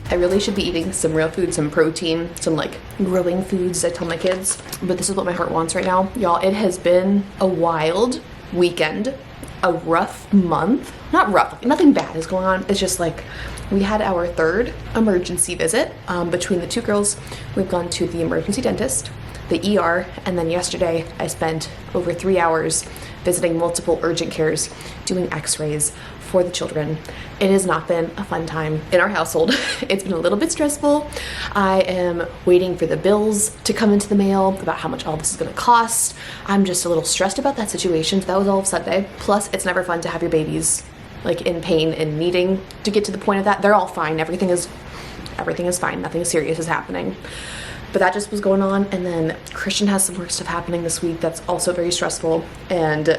I really should be eating some real food, some protein, some like growing foods, I tell my kids. But this is what my heart wants right now. Y'all, it has been a wild weekend, a rough month. Not rough, nothing bad is going on. It's just like we had our third emergency visit. Between the two girls, we've gone to the emergency dentist, the ER, and then yesterday I spent over 3 hours visiting multiple urgent cares, doing x-rays for the children. It has not been a fun time in our household. It's been a little bit stressful. I am waiting for the bills to come into the mail about how much all this is gonna cost. I'm just a little stressed about that situation. So that was all of Sunday. Plus, it's never fun to have your babies like in pain and needing to get to the point of that. They're all fine. Everything is fine. Nothing serious is happening. But that just was going on. And then Christian has some work stuff happening this week that's also very stressful. And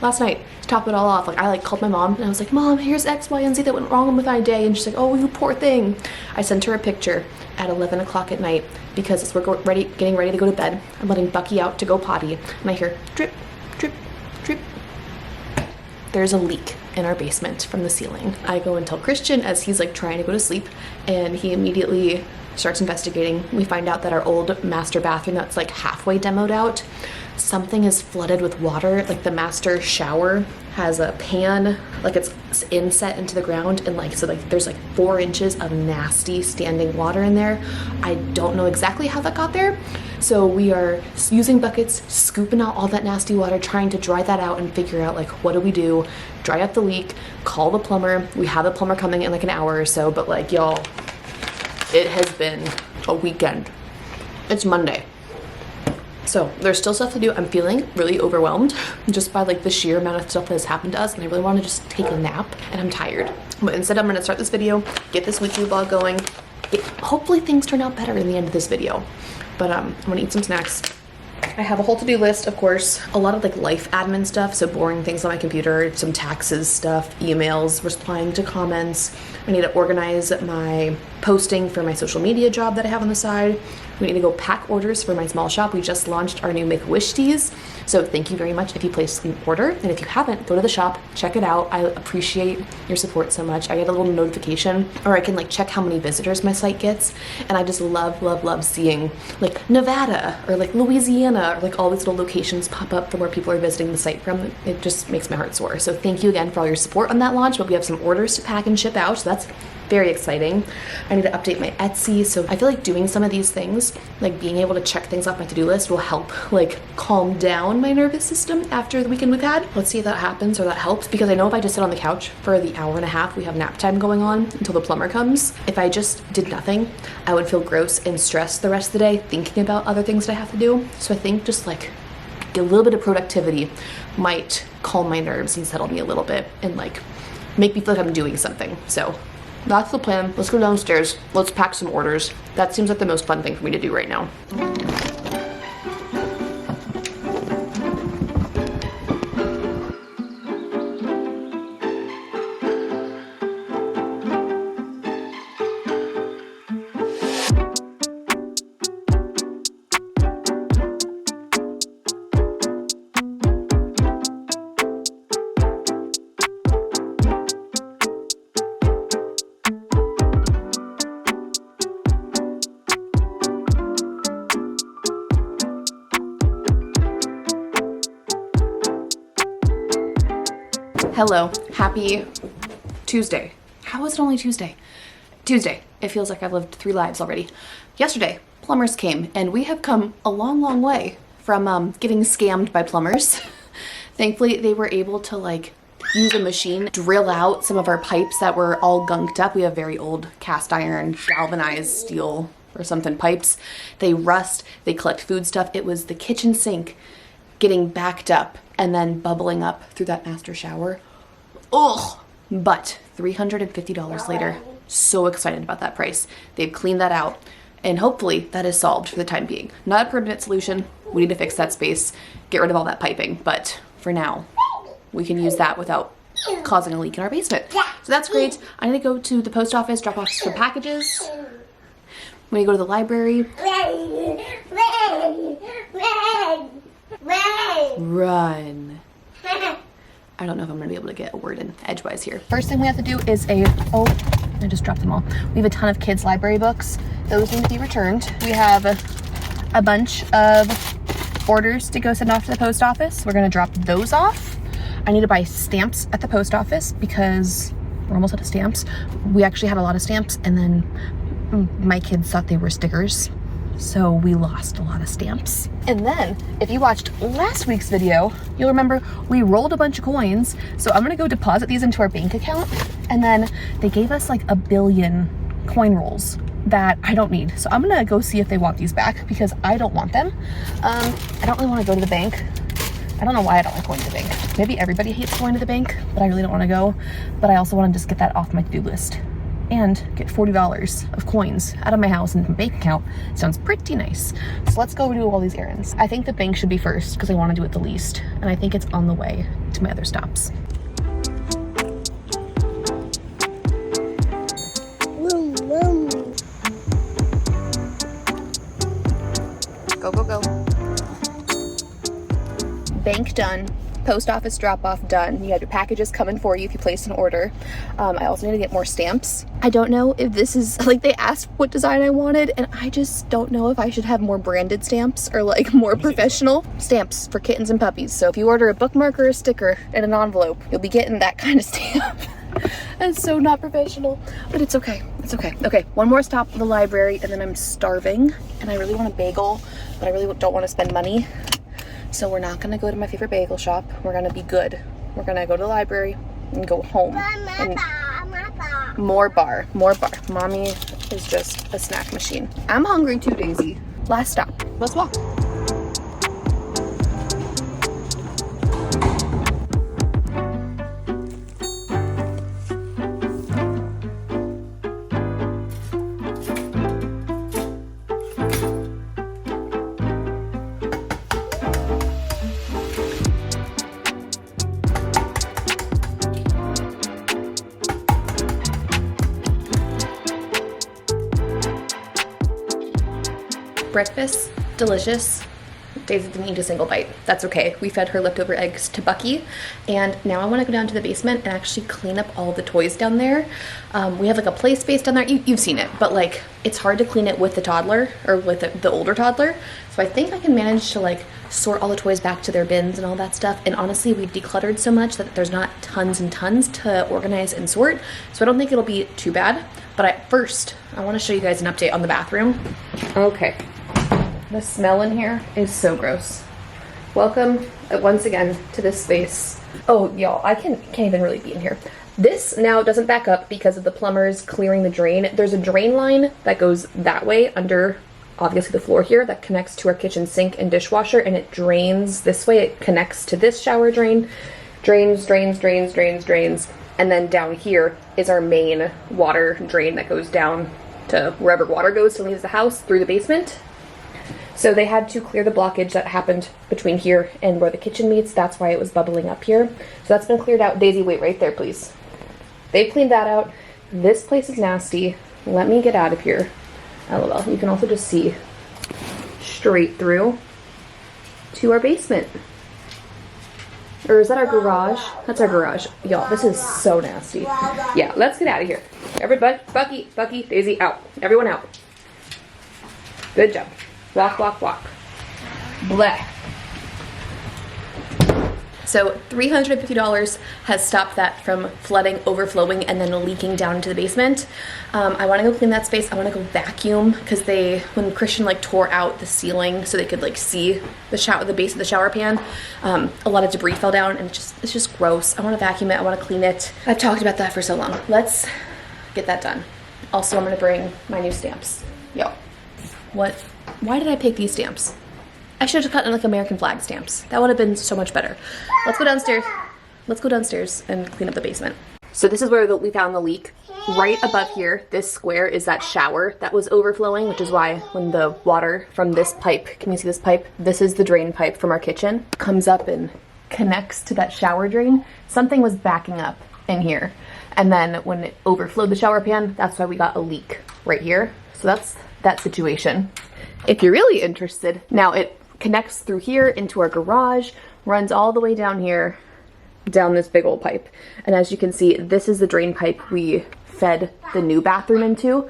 last night, to top it all off, like I called my mom and I was like, Mom, here's X, Y, and Z that went wrong with my day. And she's like, oh, you poor thing. I sent her a picture at 11 o'clock at night because as we're getting ready to go to bed, I'm letting Bucky out to go potty. And I hear drip, drip, drip. There's a leak in our basement from the ceiling. I go and tell Christian as he's like trying to go to sleep, and he immediately starts investigating. We find out that our old master bathroom that's like halfway demoed out, something is flooded with water. Like the master shower has a pan, like it's inset into the ground, and like so like there's like 4 inches of nasty standing water in there. I don't know exactly how that got there. So we are using buckets, scooping out all that nasty water, trying to dry that out and figure out like what do we do, dry up the leak, call the plumber. We have a plumber coming in like an hour or so, but like y'all, it has been a weekend. It's Monday. So there's still stuff to do. I'm feeling really overwhelmed just by like the sheer amount of stuff that has happened to us, and I really want to just take a nap, and I'm tired. But instead I'm gonna start this video, get this weekly vlog going. Hopefully things turn out better in the end of this video. But I'm gonna eat some snacks. I have a whole to-do list, of course, a lot of like life admin stuff, so boring things on my computer, some taxes stuff, emails, replying to comments. I need to organize my posting for my social media job that I have on the side. We need to go pack orders for my small shop. We just launched our new Make-A-Wish teas, so thank you very much if you placed an order, and if you haven't, go to the shop, check it out. I appreciate your support so much. I get a little notification, or I can like check how many visitors my site gets, and I just love seeing like Nevada or like Louisiana or like all these little locations pop up from where people are visiting the site from. It just makes my heart soar. So thank you again for all your support on that launch, but we have some orders to pack and ship out, so that's very exciting. I need to update my Etsy, so I feel like doing some of these things, like being able to check things off my to-do list, will help like calm down my nervous system after the weekend we've had. Let's see if that happens or that helps, because I know if I just sit on the couch for the hour and a half we have nap time going on until the plumber comes, if I just did nothing, I would feel gross and stressed the rest of the day thinking about other things that I have to do. So I think just like a little bit of productivity might calm my nerves and settle me a little bit and like make me feel like I'm doing something. So that's the plan. Let's go downstairs. Let's pack some orders. That seems like the most fun thing for me to do right now. Hello, happy Tuesday. How is it only Tuesday? Tuesday. It feels like I've lived 3 lives already. Yesterday, plumbers came, and we have come a long way from getting scammed by plumbers. Thankfully, they were able to like use a machine, drill out some of our pipes that were all gunked up. We have very old cast iron, galvanized steel or something pipes. They rust, they collect food stuff. It was the kitchen sink getting backed up and then bubbling up through that master shower. Ugh! But $350 later, so excited about that price. They've cleaned that out, and hopefully that is solved for the time being. Not a permanent solution. We need to fix that space, get rid of all that piping, but for now, we can use that without causing a leak in our basement. So that's great. I need to go to the post office, drop off some packages. We need to go to the library. Run. I don't know if I'm gonna be able to get a word in edgewise here. First thing we have to do is oh, I just dropped them all. We have a ton of kids' library books. Those need to be returned. We have a bunch of orders to go send off to the post office. We're gonna drop those off. I need to buy stamps at the post office because we're almost out of stamps. We actually had a lot of stamps and then my kids thought they were stickers. So we lost a lot of stamps. And then if you watched last week's video, you'll remember we rolled a bunch of coins. So I'm gonna go deposit these into our bank account. And then they gave us like 1 billion coin rolls that I don't need. So I'm gonna go see if they want these back because I don't want them. I don't really wanna go to the bank. I don't know why I don't like going to the bank. Maybe everybody hates going to the bank, but I really don't wanna go. But I also wanna just get that off my to-do list and get $40 of coins out of my house and my bank account. Sounds pretty nice. So let's go do all these errands. I think the bank should be first because I wanna do it the least. And I think it's on the way to my other stops. Go, go, go. Bank done. Post office drop-off done. You have your packages coming for you if you place an order. I also need to get more stamps. I don't know if this is, like, they asked what design I wanted, and I just don't know if I should have more branded stamps or like more professional stamps for kittens and puppies. So if you order a bookmark or a sticker in an envelope, you'll be getting that kind of stamp. That's so not professional, but it's okay. It's okay. Okay, one more stop at the library and then I'm starving and I really want a bagel, but I really don't want to spend money. So we're not gonna go to my favorite bagel shop. We're gonna be good. We're gonna go to the library and go home. And more bar. Mommy is just a snack machine. I'm hungry too, Daisy. Last stop. Let's walk. Breakfast, delicious. Daisy didn't eat a single bite. That's okay. We fed her leftover eggs to Bucky, and now I want to go down to the basement and actually clean up all the toys down there. We have like a play space down there. You've seen it, but like it's hard to clean it with the toddler or with the older toddler. So I think I can manage to like sort all the toys back to their bins and all that stuff. And honestly, we've decluttered so much that there's not tons and tons to organize and sort. So I don't think it'll be too bad. But first, I want to show you guys an update on the bathroom. Okay. The smell in here is so gross. Welcome once again to this space. Oh, y'all, I can't even really be in here. This now doesn't back up because of the plumbers clearing the drain. There's a drain line that goes that way under, obviously, the floor here that connects to our kitchen sink and dishwasher, and it drains this way. It connects to this shower drain. Drains. And then down here is our main water drain that goes down to wherever water goes to leave the house through the basement. So they had to clear the blockage that happened between here and where the kitchen meets. That's why it was bubbling up here. So that's been cleared out. Daisy, wait right there, please. They cleaned that out. This place is nasty. Let me get out of here. LOL. You can also just see straight through to our basement. Or is that our garage? That's our garage. Y'all, this is so nasty. Yeah, let's get out of here. Everybody, Bucky, Daisy, out. Everyone out. Good job. Walk. Bleh. So $350 has stopped that from flooding, overflowing, and then leaking down into the basement. I want to go clean that space. I want to go vacuum because when Christian like tore out the ceiling so they could like see the base of the shower pan, a lot of debris fell down and it's just gross. I want to vacuum it. I want to clean it. I've talked about that for so long. Let's get that done. Also, I'm going to bring my new stamps. Yo, why did I pick these stamps? I should have gotten like American flag stamps. That would have been so much better. Let's go downstairs. Let's go downstairs and clean up the basement. So this is where we found the leak. Right above here, this square is that shower that was overflowing, which is why when the water from this pipe, can you see this pipe? This is the drain pipe from our kitchen. Comes up and connects to that shower drain. Something was backing up in here. And then when it overflowed the shower pan, that's why we got a leak right here. So that's that situation. If you're really interested, now it connects through here into our garage, runs all the way down here down this big old pipe. And as you can see, this is the drain pipe we fed the new bathroom into,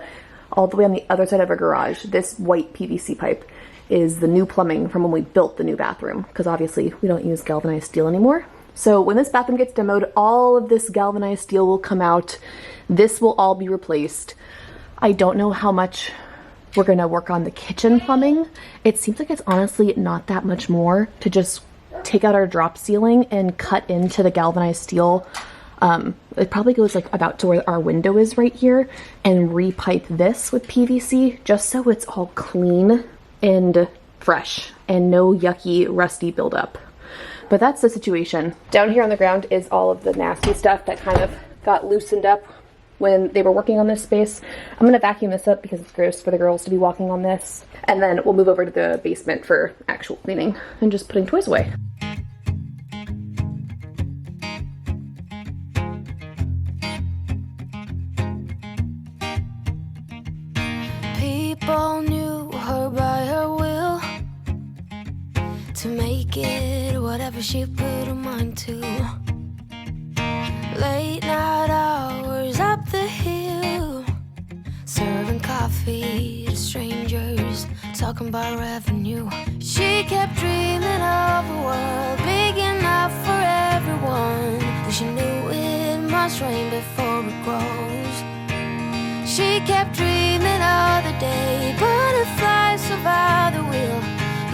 all the way on the other side of our garage. This white PVC pipe is the new plumbing from when we built the new bathroom, because obviously we don't use galvanized steel anymore. So when this bathroom gets demoed, all of this galvanized steel will come out. This will all be replaced. I don't know how much we're gonna work on the kitchen plumbing. It seems like it's honestly not that much more to just take out our drop ceiling and cut into the galvanized steel. It probably goes like about to where our window is right here, and repipe this with PVC just so it's all clean and fresh and no yucky rusty buildup. But that's the situation. Down here on the ground is all of the nasty stuff that kind of got loosened up when they were working on this space. I'm gonna vacuum this up because it's gross for the girls to be walking on this. And then we'll move over to the basement for actual cleaning and just putting toys away. People knew her by her will, to make it whatever she put her mind to. Late night hours up the hill, serving coffee to strangers, talking about revenue. She kept dreaming of a world big enough for everyone, and she knew it must rain before it grows. She kept dreaming of the day butterflies survive the wheel,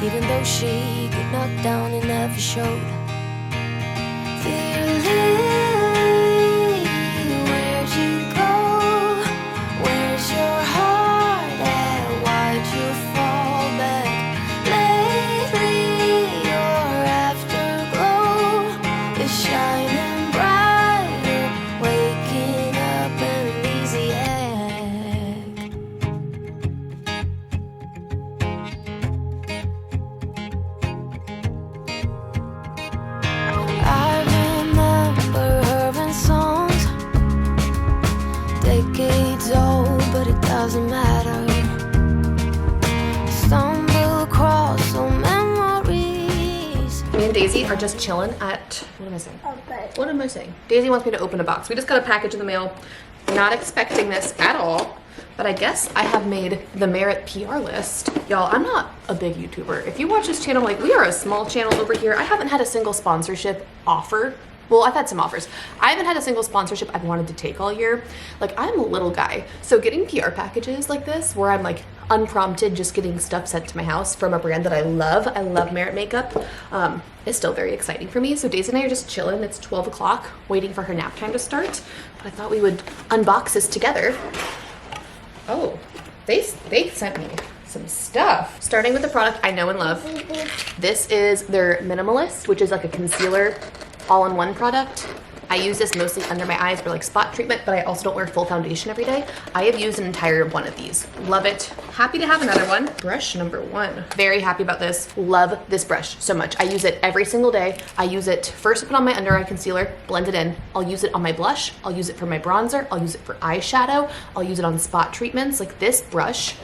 even though she got knocked down and never showed. Dear Lily, where'd you go? Where's your heart at? Why'd you fall back? Lately your afterglow is shining brighter, waking up an easy egg. I remember her in songs, decades old, but it doesn't matter. Stumble across some memories. Me and Daisy are just chilling at, what am I saying? What am I saying? Daisy wants me to open a box. We just got a package in the mail. Not expecting this at all, but I guess I have made the Merit PR list. Y'all, I'm not a big YouTuber. If you watch this channel, like, we are a small channel over here. I haven't had a single sponsorship offer. Well, I've had some offers. I haven't had a single sponsorship I've wanted to take all year. Like, I'm a little guy. So getting PR packages like this, where I'm like unprompted just getting stuff sent to my house from a brand that I love Merit makeup, is still very exciting for me. So Daisy and I are just chilling. It's 12 o'clock, waiting for her nap time to start. But I thought we would unbox this together. Oh, they sent me some stuff. Starting with the product I know and love. This is their Minimalist, which is like a concealer all-in-one product. I use this mostly under my eyes for like spot treatment, but I also don't wear full foundation every day. I have used an entire one of these. Love it. Happy to have another one. Brush number 1. Very happy about this. Love this brush so much. I use it every single day. I use it first to put on my under eye concealer, blend it in. I'll use it on my blush. I'll use it for my bronzer. I'll use it for eyeshadow. I'll use it on spot treatments. Like, this brush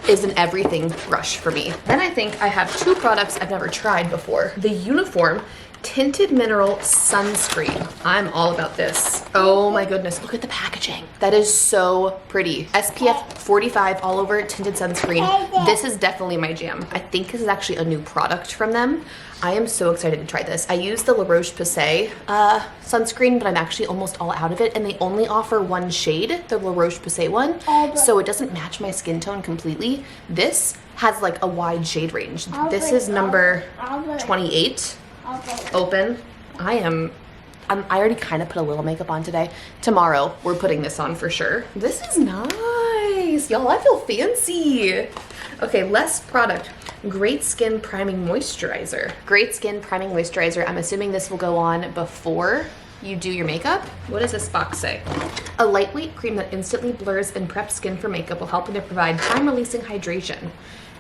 is an everything brush for me. Then I think I have 2 products I've never tried before. The Uniform Tinted Mineral Sunscreen. I'm all about this. Oh my goodness, look at the packaging. That is so pretty. SPF 45 all over tinted sunscreen. This is definitely my jam. I think this is actually a new product from them. I am so excited to try this. I use the La Roche-Posay sunscreen, but I'm actually almost all out of it, and they only offer one shade, the La Roche-Posay one, so it doesn't match my skin tone completely. This has like a wide shade range. This is number 28. Open. I already kind of put a little makeup on today. Tomorrow, we're putting this on for sure. This is nice. Y'all, I feel fancy. Okay, less product. Great Skin Priming Moisturizer. Great Skin Priming Moisturizer. I'm assuming this will go on before you do your makeup. What does this box say? A lightweight cream that instantly blurs and preps skin for makeup will help to provide time-releasing hydration.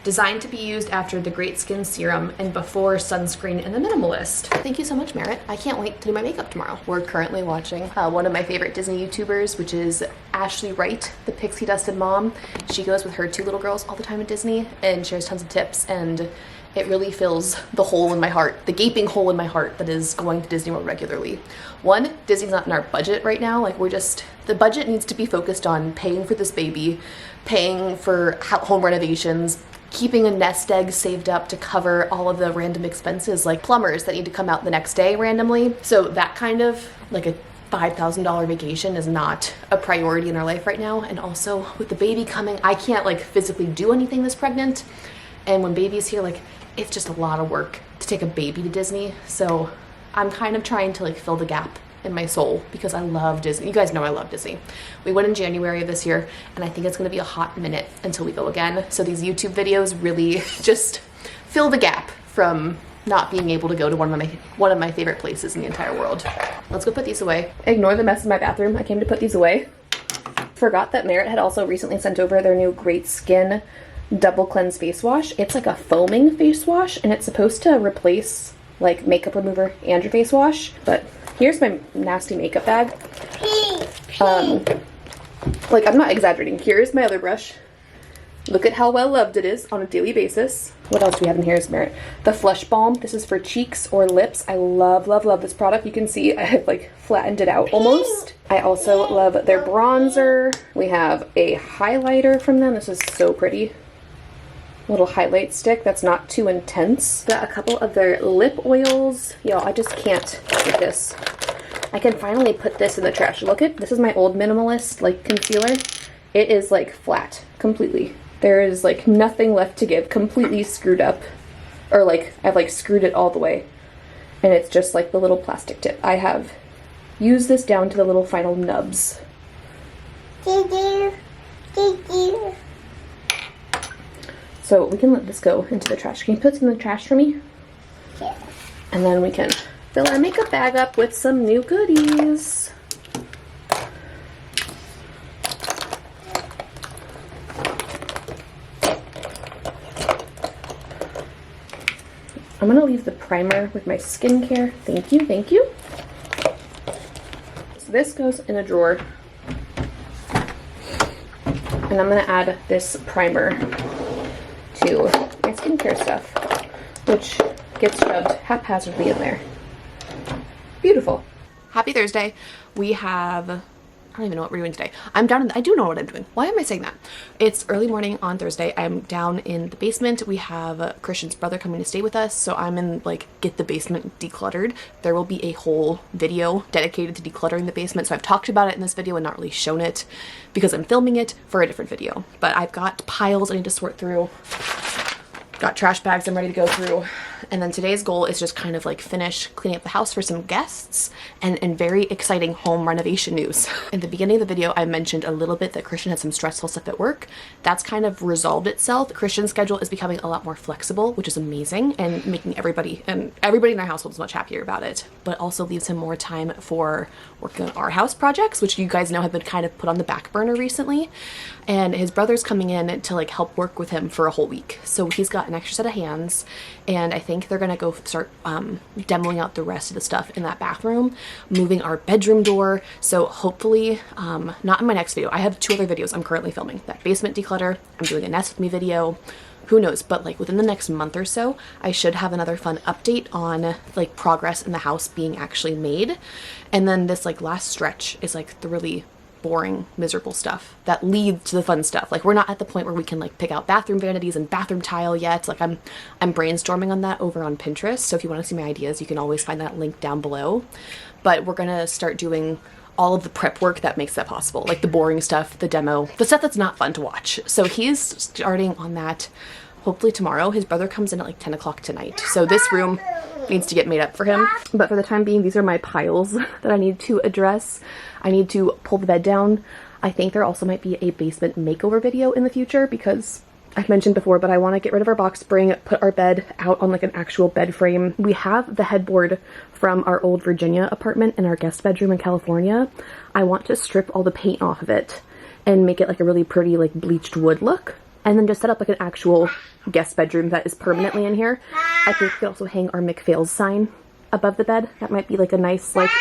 Designed to be used after the Great Skin Serum and before sunscreen in the Minimalist. Thank you so much, Merit. I can't wait to do my makeup tomorrow. We're currently watching one of my favorite Disney YouTubers, which is Ashley Wright, the pixie dusted mom. She goes with her 2 little girls all the time at Disney and shares tons of tips, and it really fills the hole in my heart, the gaping hole in my heart that is going to Disney World regularly. One, Disney's not in our budget right now. Like, the budget needs to be focused on paying for this baby, paying for home renovations, keeping a nest egg saved up to cover all of the random expenses like plumbers that need to come out the next day randomly. So that kind of like a $5,000 vacation is not a priority in our life right now. And also with the baby coming, I can't like physically do anything this pregnant. And when baby's here, like, it's just a lot of work to take a baby to Disney. So I'm kind of trying to like fill the gap in my soul because I love Disney. You guys know I love Disney. We went in January of this year, and I think it's gonna be a hot minute until we go again. So these YouTube videos really just fill the gap from not being able to go to one of my favorite places in the entire world. Let's go put these away. Ignore the mess in my bathroom. I came to put these away. Forgot that Merit had also recently sent over their new Great Skin Double Cleanse Face Wash. It's like a foaming face wash, and it's supposed to replace like makeup remover and your face wash. But here's my nasty makeup bag. Like, I'm not exaggerating. Here's my other brush. Look at how well loved it is on a daily basis. What else do we have in here is Merit? The Flush Balm. This is for cheeks or lips. I love, love, love this product. You can see I have like flattened it out almost. I also love their bronzer. We have a highlighter from them. This is so pretty. Little highlight stick that's not too intense. Got a couple of their lip oils. Yo, I just can't with this. I can finally put this in the trash. Look at, this is my old minimalist like concealer. It is like flat completely. There is like nothing left to give, completely screwed up. Or like, I've like screwed it all the way. And it's just like the little plastic tip. I have used this down to the little final nubs. So we can let this go into the trash. Can you put this in the trash for me? Yeah. And then we can fill our makeup bag up with some new goodies. I'm gonna leave the primer with my skincare. Thank you, thank you. So this goes in a drawer. And I'm gonna add this primer to my skincare stuff, which gets shoved haphazardly in there. Beautiful. Happy Thursday. We have, I don't even know what we're doing today. I do know what I'm doing. Why am I saying that? It's early morning on Thursday. I'm down in the basement. We have Christian's brother coming to stay with us. So I'm in like, get the basement decluttered. There will be a whole video dedicated to decluttering the basement. So I've talked about it in this video and not really shown it because I'm filming it for a different video. But I've got piles I need to sort through. Got trash bags I'm ready to go through. And then today's goal is just kind of like finish cleaning up the house for some guests and very exciting home renovation news. In the beginning of the video, I mentioned a little bit that Christian had some stressful stuff at work. That's kind of resolved itself. Christian's schedule is becoming a lot more flexible, which is amazing and making everybody in our household is much happier about it, but also leaves him more time for working on our house projects, which you guys know have been kind of put on the back burner recently. And his brother's coming in to like help work with him for a whole week. So he's got an extra set of hands, and I think they're gonna go start demoing out the rest of the stuff in that bathroom, moving our bedroom door. So hopefully, not in my next video. I have 2 other videos I'm currently filming. That basement declutter, I'm doing a nest with me video. Who knows, but like within the next month or so, I should have another fun update on like progress in the house being actually made. And then this like last stretch is like the really boring, miserable stuff that leads to the fun stuff. Like, we're not at the point where we can like pick out bathroom vanities and bathroom tile yet. Like, I'm brainstorming on that over on Pinterest. So if you want to see my ideas, you can always find that link down below. But we're gonna start doing all of the prep work that makes that possible, like the boring stuff, the demo, the stuff that's not fun to watch. So he's starting on that hopefully tomorrow. His brother comes in at like 10 o'clock tonight. So this room needs to get made up for him. But for the time being, these are my piles that I need to address. I need to pull the bed down. I think there also might be a basement makeover video in the future because I've mentioned before, but I want to get rid of our box spring, put our bed out on like an actual bed frame. We have the headboard from our old Virginia apartment in our guest bedroom in California. I want to strip all the paint off of it and make it like a really pretty like bleached wood look. And then just set up like an actual guest bedroom that is permanently in here. I think we could also hang our McPhail's sign above the bed. That might be like a nice like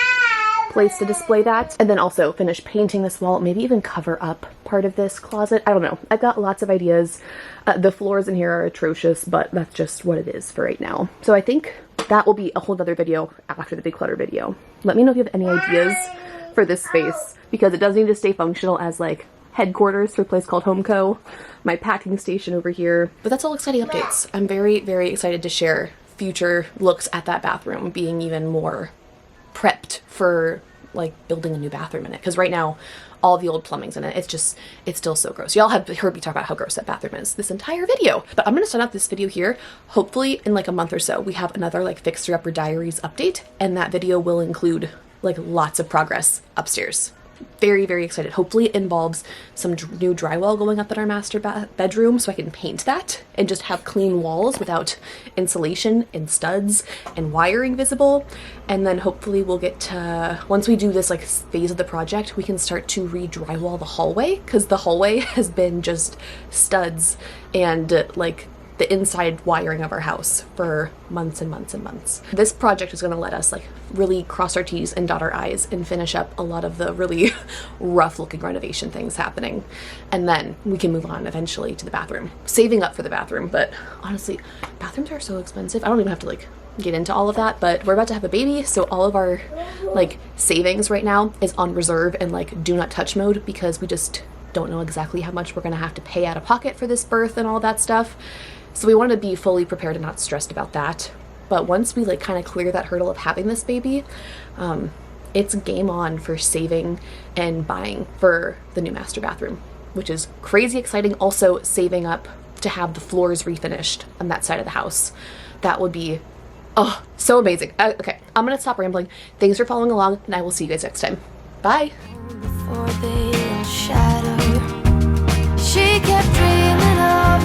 place to display that. And then also finish painting this wall, maybe even cover up part of this closet. I don't know. I've got lots of ideas. The floors in here are atrocious, but that's just what it is for right now. So I think that will be a whole other video after the declutter video. Let me know if you have any ideas for this space, because it does need to stay functional as like headquarters for a place called Homeco, my packing station over here. But that's all exciting updates. I'm very, very excited to share future looks at that bathroom, being even more prepped for like building a new bathroom in it, because right now all the old plumbing's in it. It's still so gross. Y'all have heard me talk about how gross that bathroom is this entire video. But I'm gonna start out this video here. Hopefully in like a month or so we have another like Fixer Upper Diaries update, and that video will include like lots of progress upstairs. Very, very excited. Hopefully it involves some new drywall going up in our master bedroom, so I can paint that and just have clean walls without insulation and studs and wiring visible. And then hopefully we'll get to, once we do this like phase of the project, we can start to re-drywall the hallway, because the hallway has been just studs and like the inside wiring of our house for months and months and months. This project is going to let us like really cross our T's and dot our I's and finish up a lot of the really rough looking renovation things happening. And then we can move on eventually to the bathroom. Saving up for the bathroom, but honestly, bathrooms are so expensive. I don't even have to like get into all of that, but we're about to have a baby, so all of our like savings right now is on reserve and like do not touch mode, because we just don't know exactly how much we're going to have to pay out of pocket for this birth and all that stuff. So we want to be fully prepared and not stressed about that. But once we like kind of clear that hurdle of having this baby, it's game on for saving and buying for the new master bathroom, which is crazy exciting. Also saving up to have the floors refinished on that side of the house. That would be, oh, so amazing. Okay, I'm going to stop rambling. Thanks for following along, and I will see you guys next time. Bye. Before they